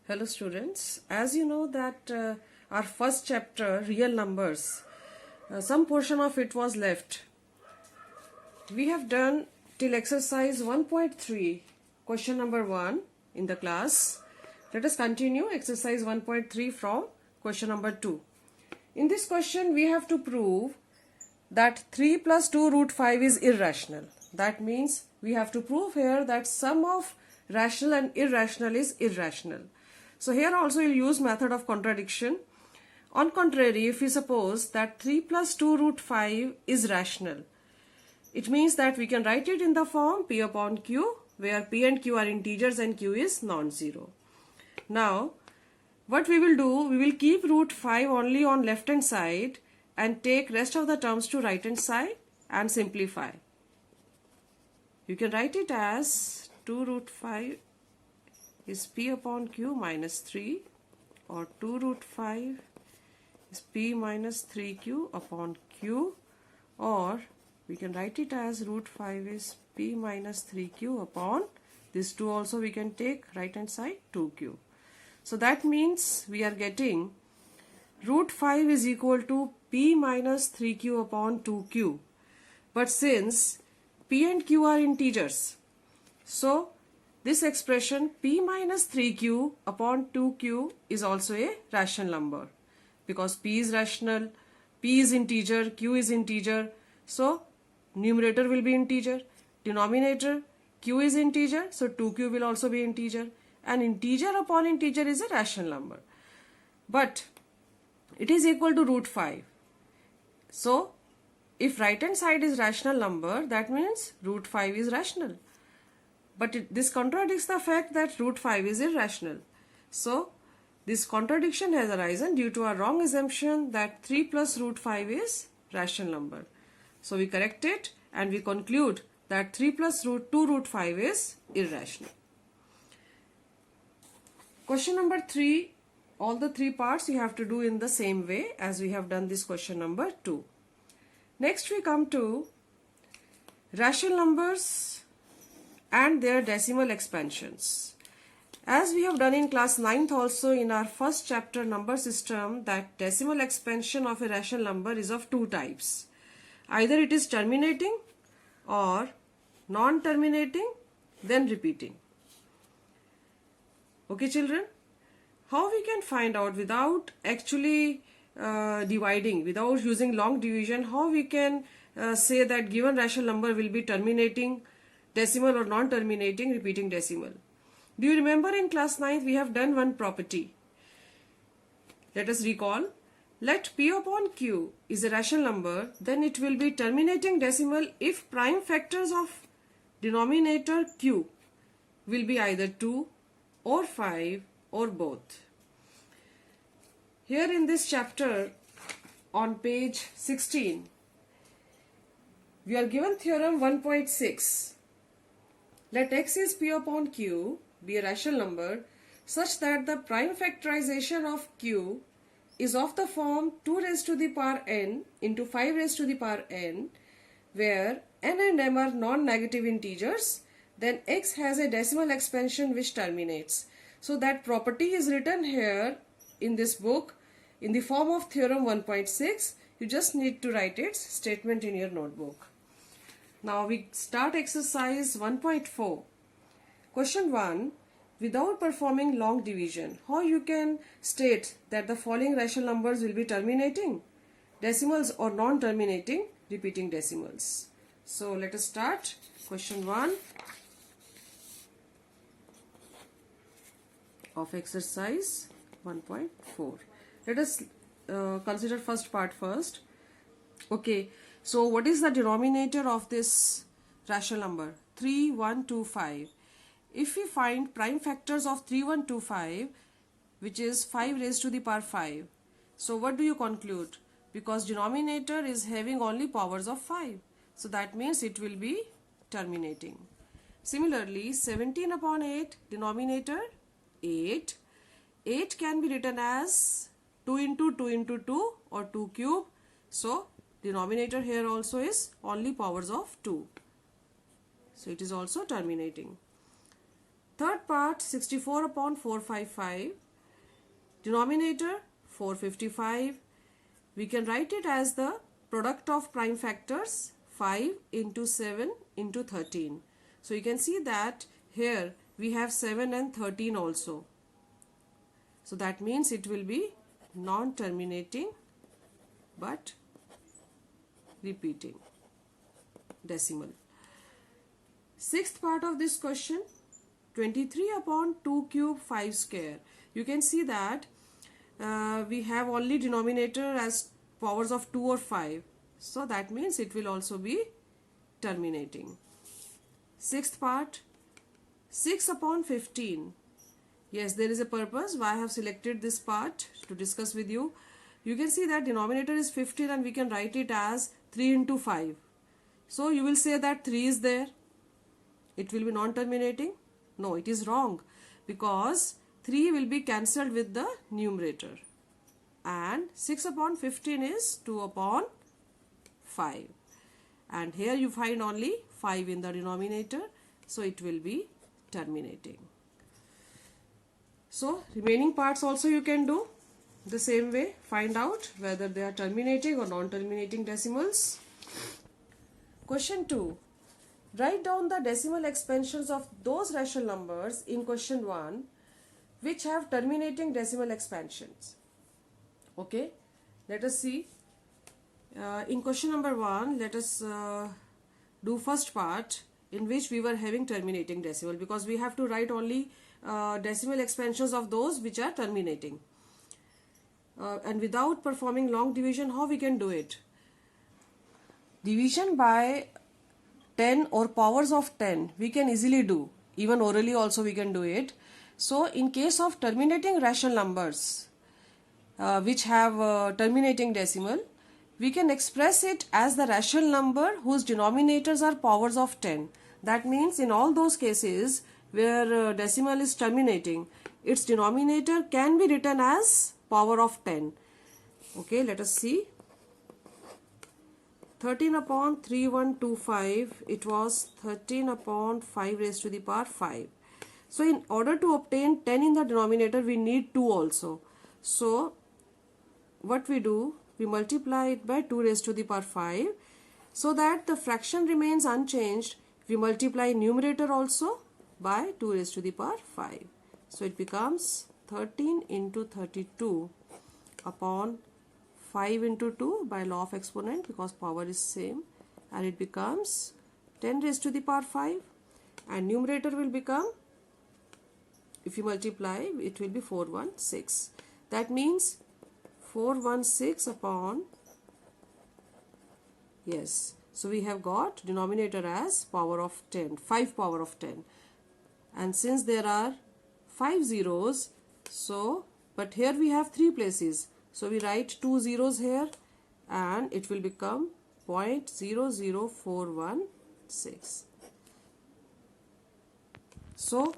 Hello students, as you know that our first chapter real numbers, some portion of it was left. We have done till exercise 1.3 question number 1 in the class. Let us continue exercise 1.3 from question number 2. In this question we have to prove that 3 plus 2 root 5 is irrational. That means we have to prove here that sum of rational and irrational is irrational. So here also we'll use method of contradiction. On contrary, if we suppose that 3 plus 2 root 5 is rational, it means that we can write it in the form p upon q, where p and q are integers and q is non-zero. Now, what we will do, we will keep root 5 only on left hand side and take rest of the terms to right hand side and simplify. You can write it as 2 root 5 is p upon q minus 3, or 2 root 5 is p minus 3q upon q, or we can write it as root 5 is p minus 3q upon this 2 also we can take right hand side 2q. So that means we are getting root 5 is equal to p minus 3q upon 2q. But since p and q are integers, so this expression p minus 3q upon 2q is also a rational number, because p is rational, p is integer, q is integer, so numerator will be integer, denominator q is integer, so 2q will also be integer, and integer upon integer is a rational number. But it is equal to root 5. So if right hand side is rational number, that means root 5 is rational. But this contradicts the fact that root 5 is irrational. So this contradiction has arisen due to a wrong assumption that 3 plus root 5 is rational number. So we correct it and we conclude that 3 plus root 2 root 5 is irrational. Question number 3, all the 3 parts you have to do in the same way as we have done this question number 2. Next we come to rational numbers and their decimal expansions. As we have done in class 9th also in our first chapter number system, that decimal expansion of a rational number is of 2 types. Either it is terminating or non-terminating, then repeating. Okay children, how we can find out without actually dividing, without using long division, how we can say that given rational number will be terminating decimal or non-terminating repeating decimal? Do you remember in class 9th we have done one property? Let us recall. Let p upon q is a rational number, then it will be terminating decimal if prime factors of denominator q will be either 2 or 5 or both. Here in this chapter on page 16, we are given theorem 1.6. Let x is p upon q be a rational number such that the prime factorization of q is of the form 2 raised to the power n into 5 raised to the power n, where n and m are non-negative integers, then x has a decimal expansion which terminates. So that property is written here in this book in the form of theorem 1.6. You just need to write its statement in your notebook. Now we start exercise 1.4. Question 1. Without performing long division, how you can state that the following rational numbers will be terminating decimals or non-terminating repeating decimals? So let us start question 1 of exercise 1.4. Let us consider first part first. Okay, so what is the denominator of this rational number? 3, 1, 2, 5. If we find prime factors of 3, 1, 2, 5, which is 5 raised to the power 5, so what do you conclude? Because denominator is having only powers of 5, so that means it will be terminating. Similarly, 17 upon 8, denominator 8. 8 can be written as 2 into 2 into 2 or 2 cube, so denominator here also is only powers of 2, so it is also terminating. Third part 64 upon 455. Denominator 455. We can write it as the product of prime factors 5 into 7 into 13. So you can see that here we have 7 and 13 also. So that means it will be non-terminating but repeating decimal. Sixth part of this question, 23 upon 2 cube 5 square. You can see that we have only denominator as powers of 2 or 5. So that means it will also be terminating. Sixth part, 6 upon 15. Yes, there is a purpose why I have selected this part to discuss with you. You can see that denominator is 15 and we can write it as 3 into 5. So you will say that 3 is there. It will be non-terminating. No, it is wrong because 3 will be cancelled with the numerator. And 6 upon 15 is 2 upon 5. And here you find only 5 in the denominator. So it will be terminating. So remaining parts also you can do the same way. Find out whether they are terminating or non-terminating decimals. Question 2. Write down the decimal expansions of those rational numbers in question 1 which have terminating decimal expansions. Okay, let us see. In question number 1, let us do first part in which we were having terminating decimal, because we have to write only decimal expansions of those which are terminating. And without performing long division, how we can do it? Division by 10 or powers of 10 we can easily do. Even orally also we can do it. So in case of terminating rational numbers which have terminating decimal, we can express it as the rational number whose denominators are powers of 10. That means in all those cases where decimal is terminating, its denominator can be written as power of 10. Okay, let us see. 13 upon 3125, it was 13 upon 5 raised to the power 5. So in order to obtain 10 in the denominator, we need 2 also. So what we do, we multiply it by 2 raised to the power 5. So that the fraction remains unchanged, we multiply numerator also by 2 raised to the power 5. So it becomes 13 into 32 upon 5 into 2 by law of exponent, because power is same, and it becomes 10 raised to the power 5, and numerator will become, if you multiply, it will be 416. That means 416 upon, yes, so we have got denominator as power of 10, 5 power of 10. And since there are 5 zeros, so, but here we have 3 places. So we write 2 zeros here and it will become 0.00416. So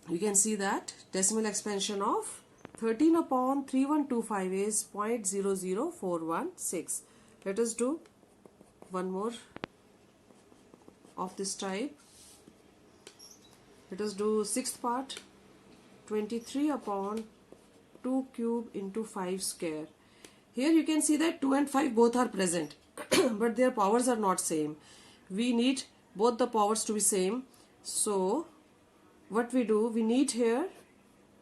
you can see that decimal expansion of 13 upon 3125 is 0.00416. Let us do one more of this type. Let us do sixth part, 23 upon 2 cube into 5 square. Here you can see that 2 and 5 both are present but their powers are not same. We need both the powers to be same. So what we do, we need here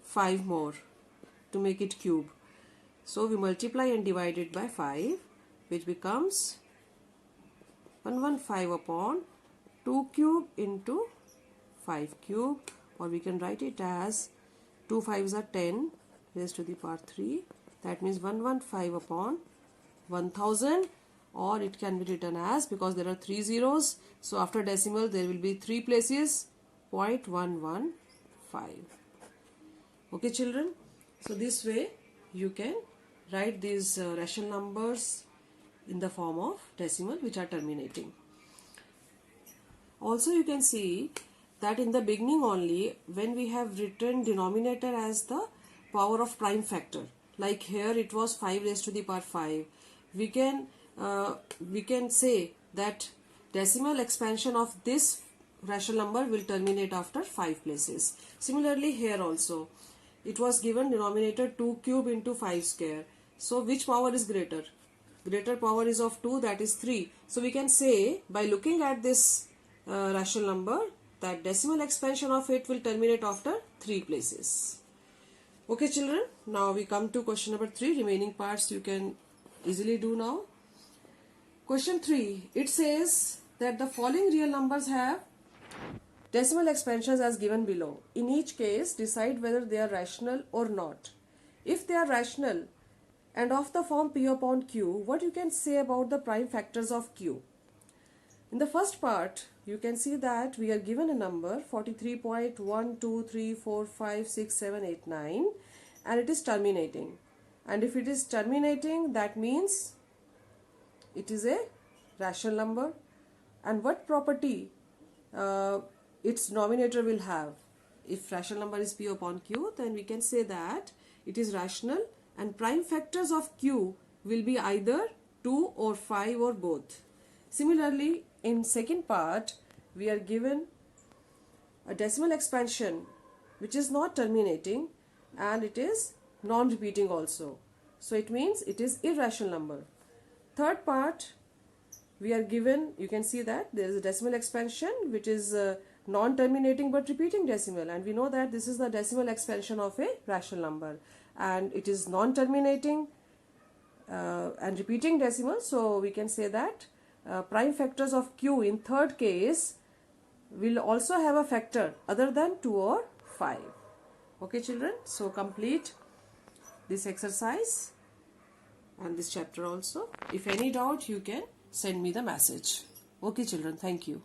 5 more to make it cube. So we multiply and divide it by 5, which becomes 115 upon 2 cube into 5 cube, or we can write it as 2 5s are 10 raised to the power 3. That means 115 upon 1000, or it can be written as, because there are 3 zeros, so after decimal there will be 3 places, 0.115. Okay children, so this way you can write these rational numbers in the form of decimal which are terminating. Also you can see that in the beginning only, when we have written denominator as the power of prime factor, like here it was 5 raised to the power 5, we can say that decimal expansion of this rational number will terminate after 5 places. Similarly here also, it was given denominator 2 cube into 5 square. So which power is greater? Greater power is of 2, that is 3. So we can say by looking at this rational number that decimal expansion of it will terminate after 3 places. Okay children, now we come to question number 3. Remaining parts you can easily do now. Question 3, it says that the following real numbers have decimal expansions as given below. In each case, decide whether they are rational or not. If they are rational and of the form P upon Q, what you can say about the prime factors of Q? In the first part, you can see that we are given a number 43.123456789 and it is terminating. And if it is terminating, that means it is a rational number. And what property its denominator will have? If rational number is P upon Q, then we can say that it is rational and prime factors of Q will be either 2 or 5 or both. Similarly, in second part, we are given a decimal expansion which is not terminating and it is non-repeating also. So it means it is irrational number. Third part, we are given, you can see that there is a decimal expansion which is non-terminating but repeating decimal, and we know that this is the decimal expansion of a rational number and it is non-terminating and repeating decimal. So we can say that prime factors of Q in third case will also have a factor other than 2 or 5. Okay children, so complete this exercise and this chapter also. If any doubt, you can send me the message. Okay children, thank you.